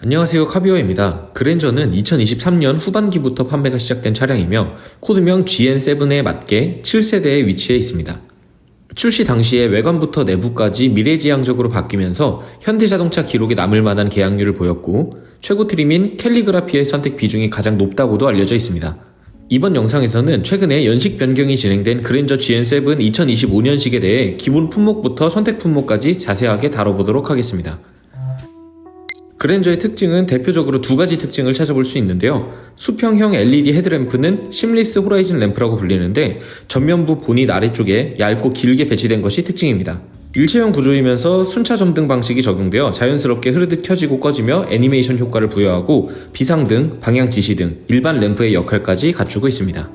안녕하세요, 카비어입니다. 그랜저는 2023년 후반기부터 판매가 시작된 차량이며 코드명 GN7에 맞게 7세대에 위치해 있습니다. 출시 당시에 외관부터 내부까지 미래지향적으로 바뀌면서 현대자동차 기록에 남을 만한 개량률을 보였고 최고 트림인 캘리그라피의 선택 비중이 가장 높다고도 알려져 있습니다. 이번 영상에서는 최근에 연식 변경이 진행된 그랜저 GN7 2025년식에 대해 기본 품목부터 선택 품목까지 자세하게 다뤄보도록 하겠습니다. 그랜저의 특징은 대표적으로 두 가지 특징을 찾아볼 수 있는데요. 수평형 LED 헤드램프는 심리스 호라이즌 램프라고 불리는데 전면부 보닛 아래쪽에 얇고 길게 배치된 것이 특징입니다. 일체형 구조이면서 순차 점등 방식이 적용되어 자연스럽게 흐르듯 켜지고 꺼지며 애니메이션 효과를 부여하고 비상등, 방향 지시등, 일반 램프의 역할까지 갖추고 있습니다.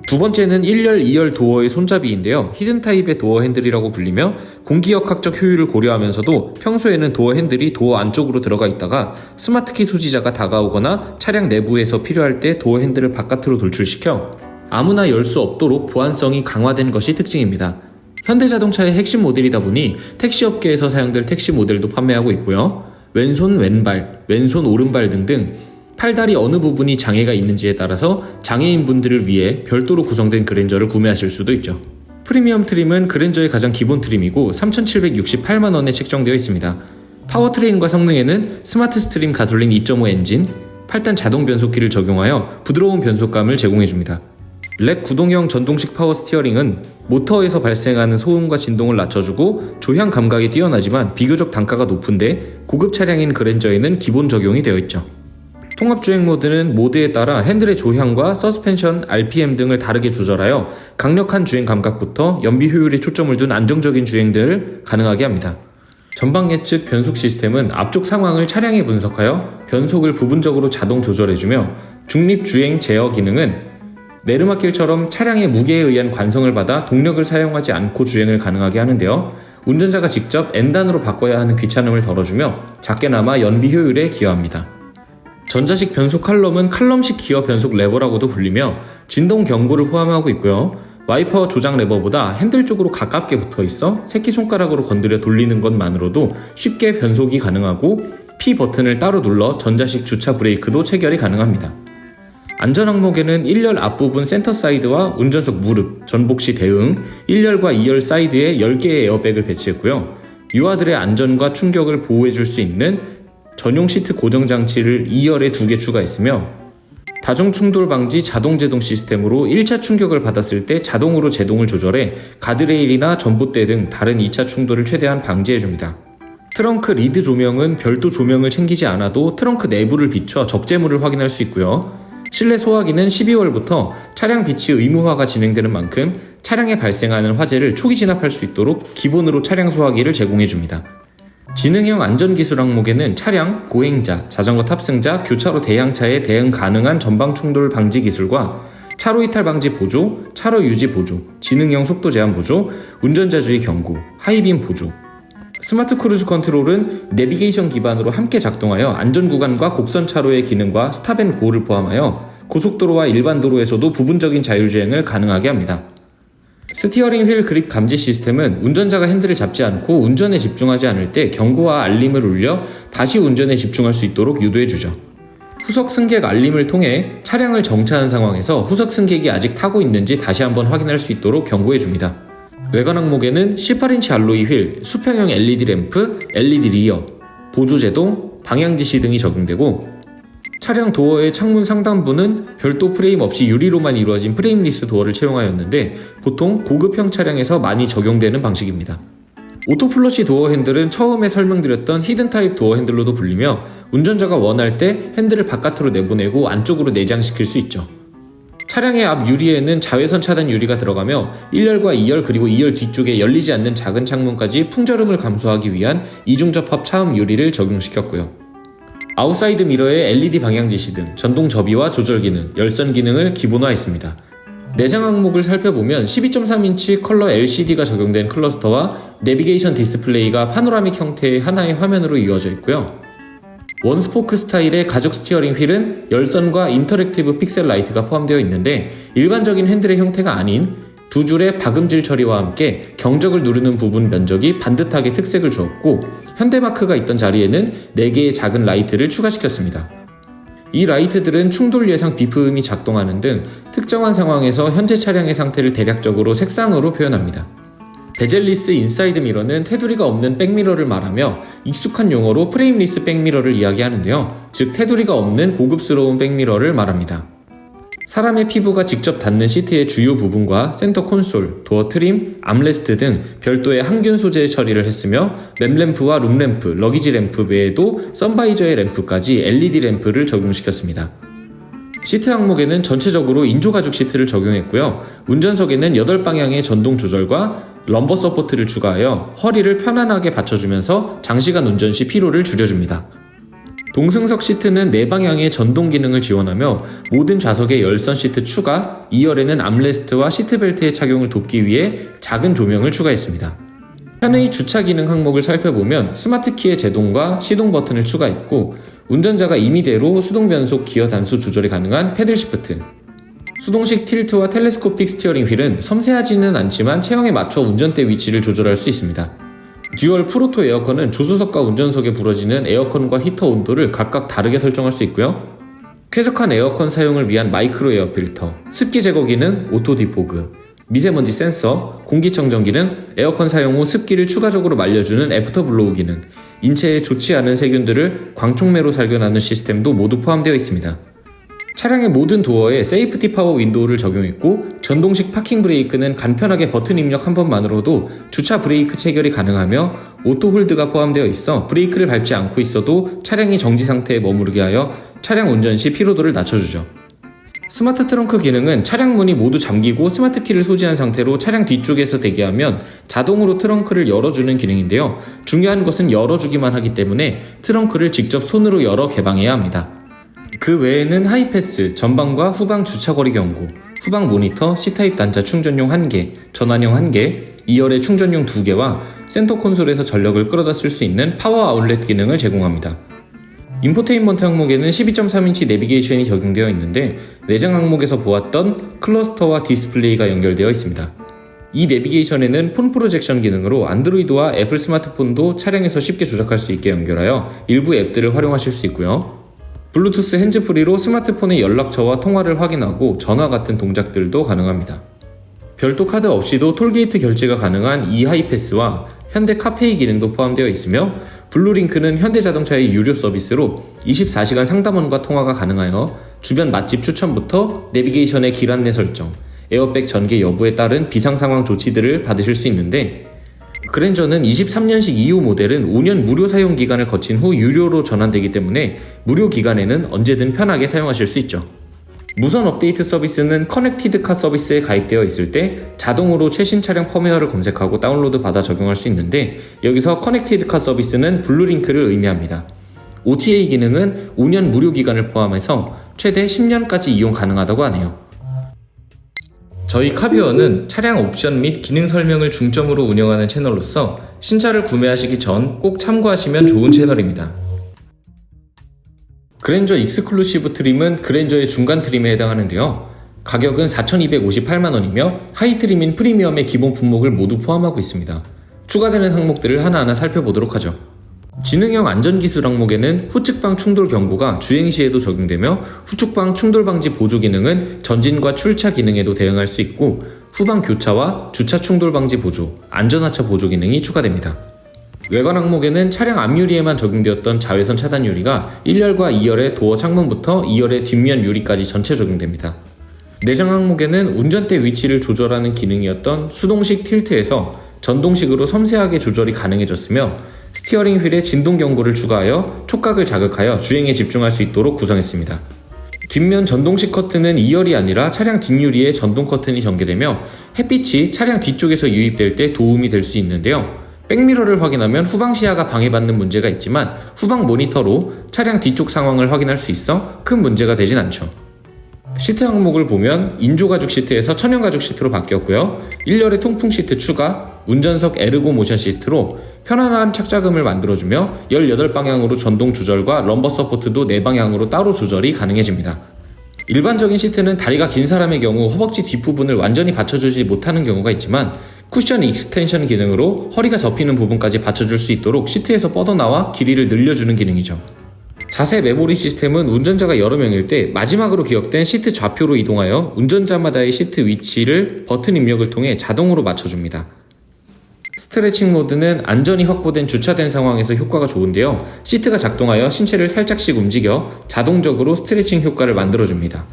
두 번째는 1열, 2열 도어의 손잡이인데요. 히든 타입의 도어 핸들이라고 불리며 공기역학적 효율을 고려하면서도 평소에는 도어 핸들이 도어 안쪽으로 들어가 있다가 스마트키 소지자가 다가오거나 차량 내부에서 필요할 때 도어 핸들을 바깥으로 돌출시켜 아무나 열 수 없도록 보안성이 강화된 것이 특징입니다. 현대자동차의 핵심 모델이다 보니 택시업계에서 사용될 택시 모델도 판매하고 있고요. 왼손 왼발, 왼손 오른발 등등 팔다리 어느 부분이 장애가 있는지에 따라서 장애인분들을 위해 별도로 구성된 그랜저를 구매하실 수도 있죠. 프리미엄 트림은 그랜저의 가장 기본 트림이고 3,768만원에 책정되어 있습니다. 파워트레인과 성능에는 스마트 스트림 가솔린 2.5 엔진, 8단 자동 변속기를 적용하여 부드러운 변속감을 제공해줍니다. 렉 구동형 전동식 파워 스티어링은 모터에서 발생하는 소음과 진동을 낮춰주고 조향 감각이 뛰어나지만 비교적 단가가 높은데 고급 차량인 그랜저에는 기본 적용이 되어 있죠. 통합주행 모드는 모드에 따라 핸들의 조향과 서스펜션, RPM 등을 다르게 조절하여 강력한 주행 감각부터 연비 효율에 초점을 둔 안정적인 주행들을 가능하게 합니다. 전방 예측 변속 시스템은 앞쪽 상황을 차량에 분석하여 변속을 부분적으로 자동 조절해주며 중립주행 제어 기능은 내르막길처럼 차량의 무게에 의한 관성을 받아 동력을 사용하지 않고 주행을 가능하게 하는데요. 운전자가 직접 N단으로 바꿔야 하는 귀찮음을 덜어주며 작게나마 연비 효율에 기여합니다. 전자식 변속 칼럼은 칼럼식 기어 변속 레버라고도 불리며 진동 경고를 포함하고 있고요. 와이퍼 조작 레버보다 핸들 쪽으로 가깝게 붙어 있어 새끼손가락으로 건드려 돌리는 것만으로도 쉽게 변속이 가능하고 P 버튼을 따로 눌러 전자식 주차 브레이크도 체결이 가능합니다. 안전 항목에는 1열 앞부분 센터 사이드와 운전석 무릎, 전복시 대응, 1열과 2열 사이드에 10개의 에어백을 배치했고요. 유아들의 안전과 충격을 보호해줄 수 있는 전용 시트 고정 장치를 2열에 2개 추가했으며 다중 충돌 방지 자동 제동 시스템으로 1차 충격을 받았을 때 자동으로 제동을 조절해 가드레일이나 전봇대 등 다른 2차 충돌을 최대한 방지해줍니다. 트렁크 리드 조명은 별도 조명을 챙기지 않아도 트렁크 내부를 비춰 적재물을 확인할 수 있고요. 실내 소화기는 12월부터 차량 비치 의무화가 진행되는 만큼 차량에 발생하는 화재를 초기 진압할 수 있도록 기본으로 차량 소화기를 제공해줍니다. 지능형 안전기술 항목에는 차량, 보행자, 자전거 탑승자, 교차로 대형차에 대응 가능한 전방 충돌 방지 기술과 차로 이탈 방지 보조, 차로 유지 보조, 지능형 속도 제한 보조, 운전자 주의 경고, 하이빔 보조, 스마트 크루즈 컨트롤은 내비게이션 기반으로 함께 작동하여 안전구간과 곡선 차로의 기능과 스탑앤고를 포함하여 고속도로와 일반 도로에서도 부분적인 자율주행을 가능하게 합니다. 스티어링 휠 그립 감지 시스템은 운전자가 핸들을 잡지 않고 운전에 집중하지 않을 때 경고와 알림을 울려 다시 운전에 집중할 수 있도록 유도해주죠. 후석 승객 알림을 통해 차량을 정차한 상황에서 후석 승객이 아직 타고 있는지 다시 한번 확인할 수 있도록 경고해줍니다. 외관 항목에는 18인치 알로이 휠, 수평형 LED 램프, LED 리어, 보조제동, 방향지시 등이 적용되고 차량 도어의 창문 상단부는 별도 프레임 없이 유리로만 이루어진 프레임리스 도어를 채용하였는데 보통 고급형 차량에서 많이 적용되는 방식입니다. 오토플러시 도어 핸들은 처음에 설명드렸던 히든 타입 도어 핸들로도 불리며 운전자가 원할 때 핸들을 바깥으로 내보내고 안쪽으로 내장시킬 수 있죠. 차량의 앞 유리에는 자외선 차단 유리가 들어가며 1열과 2열 그리고 2열 뒤쪽에 열리지 않는 작은 창문까지 풍절음을 감소하기 위한 이중접합 차음 유리를 적용시켰고요. 아웃사이드 미러에 LED 방향지시 등 전동 접이와 조절 기능, 열선 기능을 기본화했습니다. 내장 항목을 살펴보면 12.3인치 컬러 LCD가 적용된 클러스터와 내비게이션 디스플레이가 파노라믹 형태의 하나의 화면으로 이루어져 있고요. 원스포크 스타일의 가죽 스티어링 휠은 열선과 인터랙티브 픽셀 라이트가 포함되어 있는데 일반적인 핸들의 형태가 아닌 두 줄의 박음질 처리와 함께 경적을 누르는 부분 면적이 반듯하게 특색을 주었고 현대마크가 있던 자리에는 4개의 작은 라이트를 추가시켰습니다. 이 라이트들은 충돌 예상 비프음이 작동하는 등 특정한 상황에서 현재 차량의 상태를 대략적으로 색상으로 표현합니다. 베젤리스 인사이드 미러는 테두리가 없는 백미러를 말하며 익숙한 용어로 프레임리스 백미러를 이야기하는데요. 즉 테두리가 없는 고급스러운 백미러를 말합니다. 사람의 피부가 직접 닿는 시트의 주요 부분과 센터 콘솔, 도어 트림, 암레스트 등 별도의 항균 소재의 처리를 했으며 맵램프와 룸램프, 러기지 램프 외에도 선바이저의 램프까지 LED 램프를 적용시켰습니다. 시트 항목에는 전체적으로 인조가죽 시트를 적용했고요. 운전석에는 8방향의 전동 조절과 럼버 서포트를 추가하여 허리를 편안하게 받쳐주면서 장시간 운전 시 피로를 줄여줍니다. 동승석 시트는 4방향의 전동 기능을 지원하며 모든 좌석에 열선 시트 추가, 2열에는 암레스트와 시트벨트의 착용을 돕기 위해 작은 조명을 추가했습니다. 편의 주차 기능 항목을 살펴보면 스마트키의 제동과 시동 버튼을 추가했고 운전자가 임의대로 수동 변속 기어 단수 조절이 가능한 패들 시프트, 수동식 틸트와 텔레스코픽 스티어링 휠은 섬세하지는 않지만 체형에 맞춰 운전대 위치를 조절할 수 있습니다. 듀얼 프로토 에어컨은 조수석과 운전석에 불어지는 에어컨과 히터 온도를 각각 다르게 설정할 수 있고요. 쾌적한 에어컨 사용을 위한 마이크로 에어 필터, 습기 제거 기능, 오토 디포그, 미세먼지 센서, 공기청정 기능, 에어컨 사용 후 습기를 추가적으로 말려주는 애프터 블로우 기능, 인체에 좋지 않은 세균들을 광촉매로 살균하는 시스템도 모두 포함되어 있습니다. 차량의 모든 도어에 세이프티 파워 윈도우를 적용했고 전동식 파킹 브레이크는 간편하게 버튼 입력 한 번만으로도 주차 브레이크 체결이 가능하며 오토 홀드가 포함되어 있어 브레이크를 밟지 않고 있어도 차량이 정지 상태에 머무르게 하여 차량 운전 시 피로도를 낮춰주죠. 스마트 트렁크 기능은 차량 문이 모두 잠기고 스마트 키를 소지한 상태로 차량 뒤쪽에서 대기하면 자동으로 트렁크를 열어주는 기능인데요. 중요한 것은 열어주기만 하기 때문에 트렁크를 직접 손으로 열어 개방해야 합니다. 그 외에는 하이패스, 전방과 후방 주차거리 경고, 후방 모니터, C타입 단자 충전용 1개, 전환용 1개, 2열에 충전용 2개와 센터 콘솔에서 전력을 끌어다 쓸 수 있는 파워 아울렛 기능을 제공합니다. 인포테인먼트 항목에는 12.3인치 내비게이션이 적용되어 있는데 내장 항목에서 보았던 클러스터와 디스플레이가 연결되어 있습니다. 이 내비게이션에는 폰 프로젝션 기능으로 안드로이드와 애플 스마트폰도 차량에서 쉽게 조작할 수 있게 연결하여 일부 앱들을 활용하실 수 있고요. 블루투스 핸즈프리로 스마트폰의 연락처와 통화를 확인하고 전화 같은 동작들도 가능합니다. 별도 카드 없이도 톨게이트 결제가 가능한 이하이패스와 현대 카페이 기능도 포함되어 있으며 블루링크는 현대자동차의 유료 서비스로 24시간 상담원과 통화가 가능하여 주변 맛집 추천부터 내비게이션의 길 안내 설정, 에어백 전개 여부에 따른 비상상황 조치들을 받으실 수 있는데 그랜저는 23년식 이후 모델은 5년 무료 사용 기간을 거친 후 유료로 전환되기 때문에 무료 기간에는 언제든 편하게 사용하실 수 있죠. 무선 업데이트 서비스는 커넥티드카 서비스에 가입되어 있을 때 자동으로 최신 차량 펌웨어를 검색하고 다운로드 받아 적용할 수 있는데 여기서 커넥티드카 서비스는 블루링크를 의미합니다. OTA 기능은 5년 무료 기간을 포함해서 최대 10년까지 이용 가능하다고 하네요. 저희 카뷰어는 차량 옵션 및 기능 설명을 중점으로 운영하는 채널로서 신차를 구매하시기 전 꼭 참고하시면 좋은 채널입니다. 그랜저 익스클루시브 트림은 그랜저의 중간 트림에 해당하는데요. 가격은 4,258만원이며 하이 트림인 프리미엄의 기본 품목을 모두 포함하고 있습니다. 추가되는 항목들을 하나하나 살펴보도록 하죠. 지능형 안전기술 항목에는 후측방 충돌 경고가 주행시에도 적용되며 후측방 충돌 방지 보조 기능은 전진과 출차 기능에도 대응할 수 있고 후방 교차와 주차 충돌 방지 보조, 안전하차 보조 기능이 추가됩니다. 외관 항목에는 차량 앞유리에만 적용되었던 자외선 차단 유리가 1열과 2열의 도어 창문부터 2열의 뒷면 유리까지 전체 적용됩니다. 내장 항목에는 운전대 위치를 조절하는 기능이었던 수동식 틸트에서 전동식으로 섬세하게 조절이 가능해졌으며 스티어링 휠에 진동 경고를 추가하여 촉각을 자극하여 주행에 집중할 수 있도록 구성했습니다. 뒷면 전동식 커튼은 2열이 아니라 차량 뒷유리에 전동 커튼이 전개되며 햇빛이 차량 뒤쪽에서 유입될 때 도움이 될 수 있는데요. 백미러를 확인하면 후방 시야가 방해받는 문제가 있지만 후방 모니터로 차량 뒤쪽 상황을 확인할 수 있어 큰 문제가 되진 않죠. 시트 항목을 보면 인조가죽 시트에서 천연가죽 시트로 바뀌었고요. 1열의 통풍 시트 추가, 운전석 에르고 모션 시트로 편안한 착자감을 만들어주며 18방향으로 전동 조절과 럼버 서포트도 4방향으로 따로 조절이 가능해집니다. 일반적인 시트는 다리가 긴 사람의 경우 허벅지 뒷부분을 완전히 받쳐주지 못하는 경우가 있지만 쿠션 익스텐션 기능으로 허리가 접히는 부분까지 받쳐줄 수 있도록 시트에서 뻗어나와 길이를 늘려주는 기능이죠. 자세 메모리 시스템은 운전자가 여러 명일 때 마지막으로 기억된 시트 좌표로 이동하여 운전자마다의 시트 위치를 버튼 입력을 통해 자동으로 맞춰줍니다. 스트레칭 모드는 안전이 확보된 주차된 상황에서 효과가 좋은데요. 시트가 작동하여 신체를 살짝씩 움직여 자동적으로 스트레칭 효과를 만들어줍니다.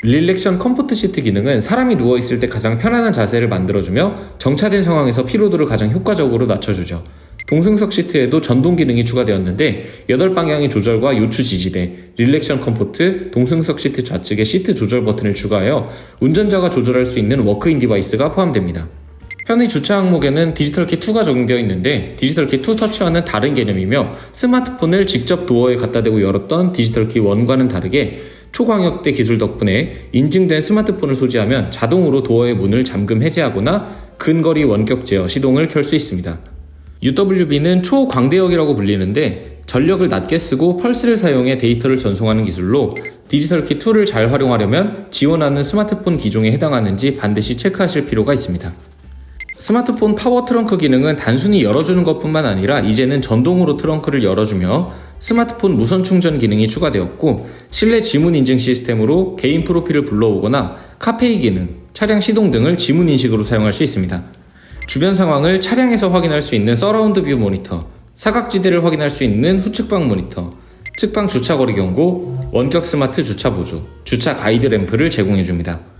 릴렉션 컴포트 시트 기능은 사람이 누워있을 때 가장 편안한 자세를 만들어주며 정차된 상황에서 피로도를 가장 효과적으로 낮춰주죠. 동승석 시트에도 전동 기능이 추가되었는데 8방향의 조절과 요추 지지대, 릴렉션 컴포트, 동승석 시트 좌측에 시트 조절 버튼을 추가하여 운전자가 조절할 수 있는 워크인 디바이스가 포함됩니다. 편의 주차 항목에는 디지털키 2가 적용되어 있는데 디지털키 2 터치와는 다른 개념이며 스마트폰을 직접 도어에 갖다 대고 열었던 디지털키 1과는 다르게 초광역대 기술 덕분에 인증된 스마트폰을 소지하면 자동으로 도어의 문을 잠금 해제하거나 근거리 원격 제어 시동을 켤 수 있습니다. UWB는 초광대역이라고 불리는데 전력을 낮게 쓰고 펄스를 사용해 데이터를 전송하는 기술로 디지털키 2를 잘 활용하려면 지원하는 스마트폰 기종에 해당하는지 반드시 체크하실 필요가 있습니다. 스마트폰 파워 트렁크 기능은 단순히 열어주는 것뿐만 아니라 이제는 전동으로 트렁크를 열어주며 스마트폰 무선 충전 기능이 추가되었고 실내 지문 인증 시스템으로 개인 프로필을 불러오거나 카페이 기능, 차량 시동 등을 지문 인식으로 사용할 수 있습니다. 주변 상황을 차량에서 확인할 수 있는 서라운드 뷰 모니터, 사각지대를 확인할 수 있는 후측방 모니터, 측방 주차거리 경고, 원격 스마트 주차 보조, 주차 가이드 램프를 제공해줍니다.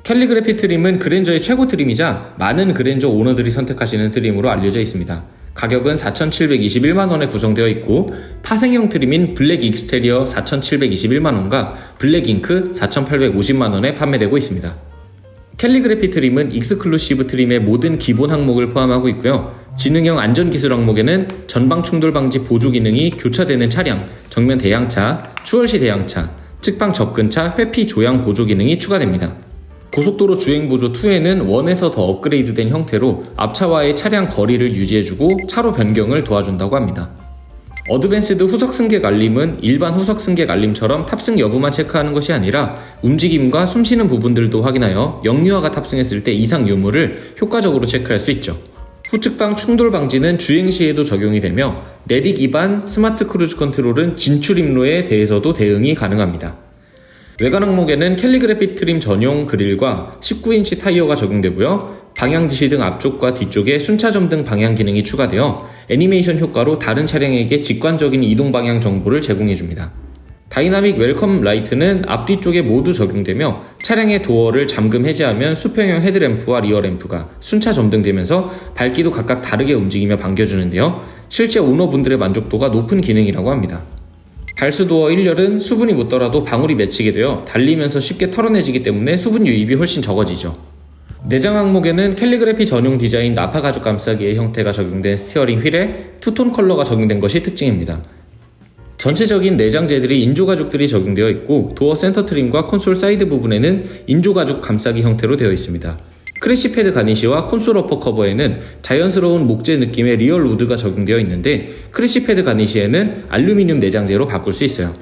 캘리그래피 트림은 그랜저의 최고 트림이자 많은 그랜저 오너들이 선택하시는 트림으로 알려져 있습니다. 가격은 4,721만원에 구성되어 있고 파생형 트림인 블랙 익스테리어 4,721만원과 블랙 잉크 4,850만원에 판매되고 있습니다. 캘리그래피 트림은 익스클루시브 트림의 모든 기본 항목을 포함하고 있고요. 지능형 안전기술 항목에는 전방 충돌 방지 보조 기능이 교차되는 차량, 정면 대양차, 추월시 대양차, 측방 접근차 회피 조향 보조 기능이 추가됩니다. 고속도로 주행보조 2에는 1에서 더 업그레이드된 형태로 앞차와의 차량 거리를 유지해주고 차로 변경을 도와준다고 합니다. 어드밴스드 후석 승객 알림은 일반 후석 승객 알림처럼 탑승 여부만 체크하는 것이 아니라 움직임과 숨쉬는 부분들도 확인하여 영유아가 탑승했을 때 이상 유무를 효과적으로 체크할 수 있죠. 후측방 충돌 방지는 주행 시에도 적용이 되며 내비 기반 스마트 크루즈 컨트롤은 진출 입로에 대해서도 대응이 가능합니다. 외관 항목에는 캘리그래피 트림 전용 그릴과 19인치 타이어가 적용되고요. 방향 지시 등 앞쪽과 뒤쪽에 순차점 등 방향 기능이 추가되어 애니메이션 효과로 다른 차량에게 직관적인 이동 방향 정보를 제공해줍니다. 다이나믹 웰컴 라이트는 앞뒤쪽에 모두 적용되며 차량의 도어를 잠금 해제하면 수평형 헤드램프와 리어램프가 순차 점등되면서 밝기도 각각 다르게 움직이며 반겨주는데요. 실제 오너분들의 만족도가 높은 기능이라고 합니다. 발수도어 1열은 수분이 묻더라도 방울이 맺히게 되어 달리면서 쉽게 털어내지기 때문에 수분 유입이 훨씬 적어지죠. 내장 항목에는 캘리그래피 전용 디자인 나파 가죽 감싸기의 형태가 적용된 스티어링 휠에 투톤 컬러가 적용된 것이 특징입니다. 전체적인 내장재들이 인조가죽들이 적용되어 있고 도어 센터 트림과 콘솔 사이드 부분에는 인조가죽 감싸기 형태로 되어 있습니다. 크래시패드 가니시와 콘솔 어퍼 커버에는 자연스러운 목재 느낌의 리얼 우드가 적용되어 있는데 크래시패드 가니시에는 알루미늄 내장재로 바꿀 수 있어요.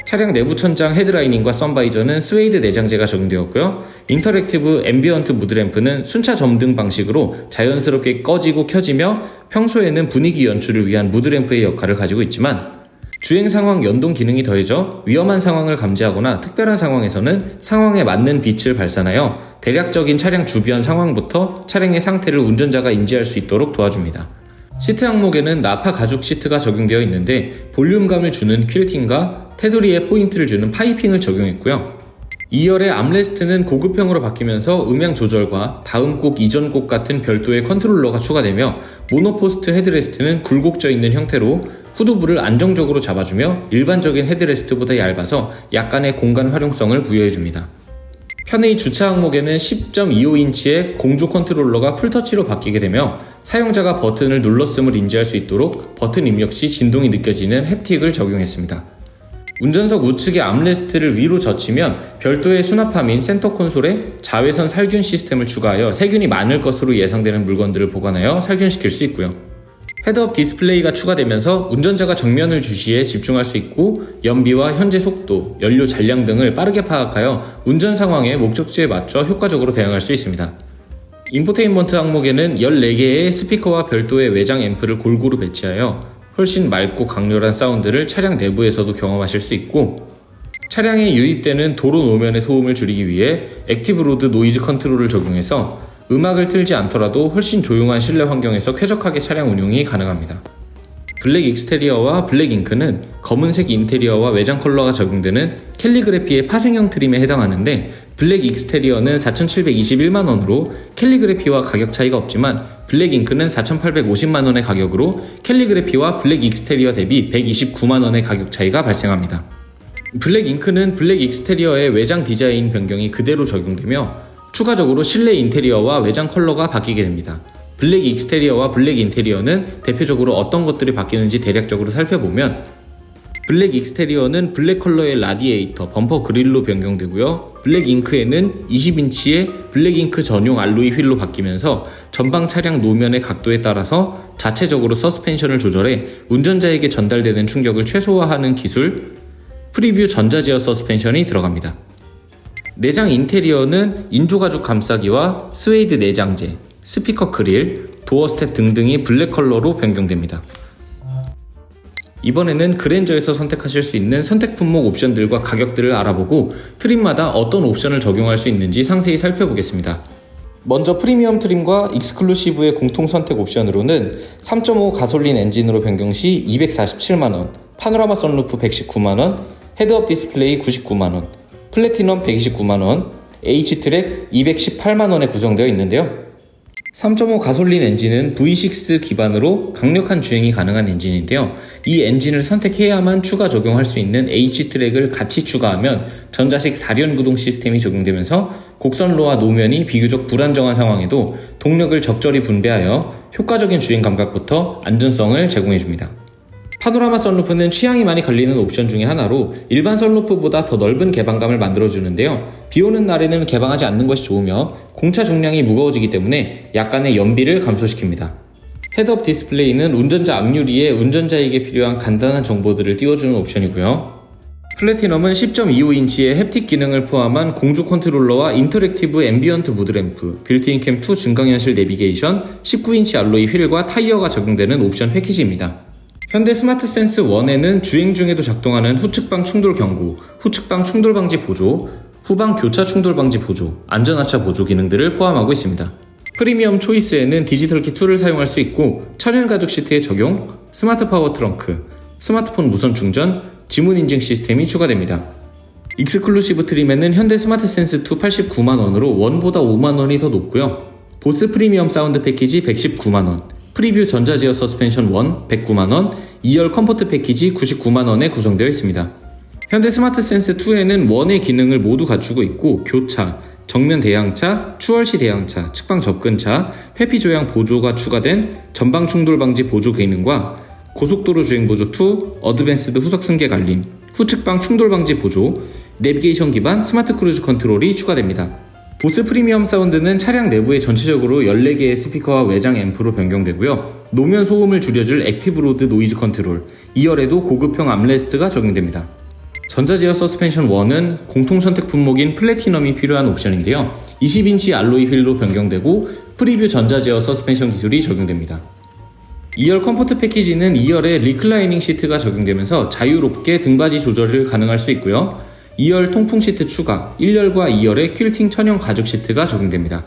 차량 내부 천장 헤드라이닝과 선바이저는 스웨이드 내장재가 적용되었고요. 인터랙티브 앰비언트 무드램프는 순차 점등 방식으로 자연스럽게 꺼지고 켜지며 평소에는 분위기 연출을 위한 무드램프의 역할을 가지고 있지만 주행 상황 연동 기능이 더해져 위험한 상황을 감지하거나 특별한 상황에서는 상황에 맞는 빛을 발산하여 대략적인 차량 주변 상황부터 차량의 상태를 운전자가 인지할 수 있도록 도와줍니다. 시트 항목에는 나파 가죽 시트가 적용되어 있는데 볼륨감을 주는 퀼팅과 테두리에 포인트를 주는 파이핑을 적용했고요. 2열의 암레스트는 고급형으로 바뀌면서 음향 조절과 다음 곡 이전 곡 같은 별도의 컨트롤러가 추가되며 모노포스트 헤드레스트는 굴곡져 있는 형태로 후두부를 안정적으로 잡아주며 일반적인 헤드레스트보다 얇아서 약간의 공간 활용성을 부여해줍니다. 편의 주차 항목에는 10.25인치의 공조 컨트롤러가 풀터치로 바뀌게 되며 사용자가 버튼을 눌렀음을 인지할 수 있도록 버튼 입력 시 진동이 느껴지는 햅틱을 적용했습니다. 운전석 우측의 암레스트를 위로 젖히면 별도의 수납함인 센터 콘솔에 자외선 살균 시스템을 추가하여 세균이 많을 것으로 예상되는 물건들을 보관하여 살균시킬 수 있고요. 헤드업 디스플레이가 추가되면서 운전자가 정면을 주시해 집중할 수 있고 연비와 현재 속도, 연료 잔량 등을 빠르게 파악하여 운전 상황에 목적지에 맞춰 효과적으로 대응할 수 있습니다. 인포테인먼트 항목에는 14개의 스피커와 별도의 외장 앰프를 골고루 배치하여 훨씬 맑고 강렬한 사운드를 차량 내부에서도 경험하실 수 있고, 차량에 유입되는 도로 노면의 소음을 줄이기 위해 액티브 로드 노이즈 컨트롤을 적용해서 음악을 틀지 않더라도 훨씬 조용한 실내 환경에서 쾌적하게 차량 운용이 가능합니다. 블랙 익스테리어와 블랙 잉크는 검은색 인테리어와 외장 컬러가 적용되는 캘리그래피의 파생형 트림에 해당하는데, 블랙 익스테리어는 4,721만원으로 캘리그래피와 가격 차이가 없지만 블랙 잉크는 4,850만원의 가격으로 캘리그래피와 블랙 익스테리어 대비 129만원의 가격 차이가 발생합니다. 블랙 잉크는 블랙 익스테리어의 외장 디자인 변경이 그대로 적용되며 추가적으로 실내 인테리어와 외장 컬러가 바뀌게 됩니다. 블랙 익스테리어와 블랙 인테리어는 대표적으로 어떤 것들이 바뀌는지 대략적으로 살펴보면, 블랙 익스테리어는 블랙 컬러의 라디에이터, 범퍼 그릴로 변경되고요. 블랙 잉크에는 20인치의 블랙 잉크 전용 알로이 휠로 바뀌면서 전방 차량 노면의 각도에 따라서 자체적으로 서스펜션을 조절해 운전자에게 전달되는 충격을 최소화하는 기술 프리뷰 전자제어 서스펜션이 들어갑니다. 내장 인테리어는 인조가죽 감싸기와 스웨이드 내장재, 스피커 그릴, 도어 스텝 등등이 블랙 컬러로 변경됩니다. 이번에는 그랜저에서 선택하실 수 있는 선택 품목 옵션들과 가격들을 알아보고 트림마다 어떤 옵션을 적용할 수 있는지 상세히 살펴보겠습니다. 먼저 프리미엄 트림과 익스클루시브의 공통 선택 옵션으로는 3.5 가솔린 엔진으로 변경 시 247만원, 파노라마 선루프 119만원, 헤드업 디스플레이 99만원, 플래티넘 129만원, H트랙 218만원에 구성되어 있는데요. 3.5 가솔린 엔진은 V6 기반으로 강력한 주행이 가능한 엔진인데요. 이 엔진을 선택해야만 추가 적용할 수 있는 H트랙을 같이 추가하면 전자식 4륜 구동 시스템이 적용되면서 곡선로와 노면이 비교적 불안정한 상황에도 동력을 적절히 분배하여 효과적인 주행 감각부터 안전성을 제공해줍니다. 파노라마 선루프는 취향이 많이 갈리는 옵션 중에 하나로 일반 선루프보다 더 넓은 개방감을 만들어주는데요. 비오는 날에는 개방하지 않는 것이 좋으며 공차 중량이 무거워지기 때문에 약간의 연비를 감소시킵니다. 헤드업 디스플레이는 운전자 앞유리에 운전자에게 필요한 간단한 정보들을 띄워주는 옵션이고요. 플래티넘은 10.25인치의 햅틱 기능을 포함한 공조 컨트롤러와 인터랙티브 앰비언트 무드램프, 빌트인 캠 2 증강현실 내비게이션, 19인치 알로이 휠과 타이어가 적용되는 옵션 패키지입니다. 현대 스마트 센스 1에는 주행 중에도 작동하는 후측방 충돌 경고, 후측방 충돌 방지 보조, 후방 교차 충돌 방지 보조, 안전하차 보조 기능들을 포함하고 있습니다. 프리미엄 초이스에는 디지털 키 2를 사용할 수 있고 천연 가죽 시트의 적용, 스마트 파워 트렁크, 스마트폰 무선 충전, 지문 인증 시스템이 추가됩니다. 익스클루시브 트림에는 현대 스마트 센스 2 89만원으로 1보다 5만원이 더 높고요. 보스 프리미엄 사운드 패키지 119만원, 프리뷰 전자제어 서스펜션 1 109만원, 2열 컴포트 패키지 99만원에 구성되어 있습니다. 현대 스마트 센스 2에는 1의 기능을 모두 갖추고 있고 교차, 정면 대항차, 추월시 대항차, 측방 접근차, 회피 조향 보조가 추가된 전방 충돌 방지 보조 기능과 고속도로 주행 보조 2, 어드밴스드 후석 승객 알림, 후측방 충돌 방지 보조, 내비게이션 기반 스마트 크루즈 컨트롤이 추가됩니다. 보스 프리미엄 사운드는 차량 내부에 전체적으로 14개의 스피커와 외장 앰프로 변경되고요. 노면 소음을 줄여줄 액티브 로드 노이즈 컨트롤, 2열에도 고급형 암레스트가 적용됩니다. 전자제어 서스펜션 1은 공통 선택 품목인 플래티넘이 필요한 옵션인데요. 20인치 알로이 휠로 변경되고 프리뷰 전자제어 서스펜션 기술이 적용됩니다. 2열 컴포트 패키지는 2열에 리클라이닝 시트가 적용되면서 자유롭게 등받이 조절을 가능할 수 있고요. 2열 통풍 시트 추가, 1열과 2열에 퀼팅 천연 가죽 시트가 적용됩니다.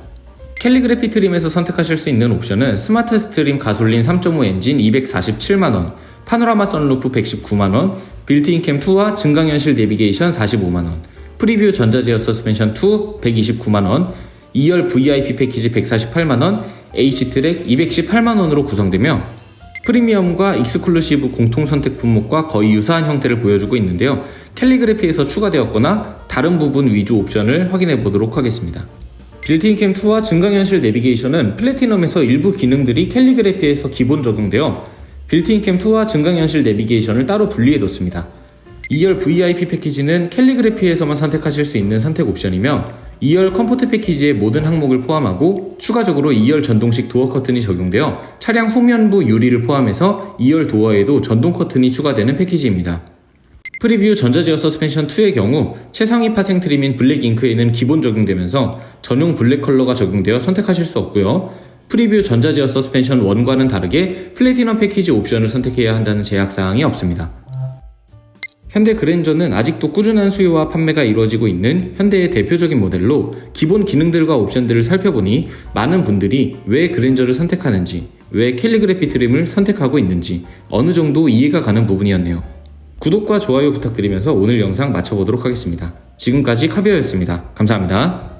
캘리그래피 트림에서 선택하실 수 있는 옵션은 스마트 스트림 가솔린 3.5 엔진 247만원, 파노라마 선루프 119만원, 빌트인 캠 2와 증강현실 내비게이션 45만원, 프리뷰 전자제어 서스펜션 2 129만원, 2열 VIP 패키지 148만원, H트랙 218만원으로 구성되며 프리미엄과 익스클루시브 공통 선택 품목과 거의 유사한 형태를 보여주고 있는데요. 캘리그래피에서 추가되었거나 다른 부분 위주 옵션을 확인해 보도록 하겠습니다. 빌트인 캠 2와 증강현실 내비게이션은 플래티넘에서 일부 기능들이 캘리그래피에서 기본 적용되어 빌트인 캠 2와 증강현실 내비게이션을 따로 분리해뒀습니다. 2열 VIP 패키지는 캘리그래피에서만 선택하실 수 있는 선택 옵션이며 2열 컴포트 패키지의 모든 항목을 포함하고 추가적으로 2열 전동식 도어 커튼이 적용되어 차량 후면부 유리를 포함해서 2열 도어에도 전동 커튼이 추가되는 패키지입니다. 프리뷰 전자제어 서스펜션 2의 경우 최상위 파생 트림인 블랙 잉크에는 기본 적용되면서 전용 블랙 컬러가 적용되어 선택하실 수 없고요. 프리뷰 전자제어 서스펜션 1과는 다르게 플래티넘 패키지 옵션을 선택해야 한다는 제약사항이 없습니다. 현대 그랜저는 아직도 꾸준한 수요와 판매가 이루어지고 있는 현대의 대표적인 모델로 기본 기능들과 옵션들을 살펴보니 많은 분들이 왜 그랜저를 선택하는지, 왜 캘리그래피 트림을 선택하고 있는지 어느 정도 이해가 가는 부분이었네요. 구독과 좋아요 부탁드리면서 오늘 영상 마쳐보도록 하겠습니다. 지금까지 카비어였습니다. 감사합니다.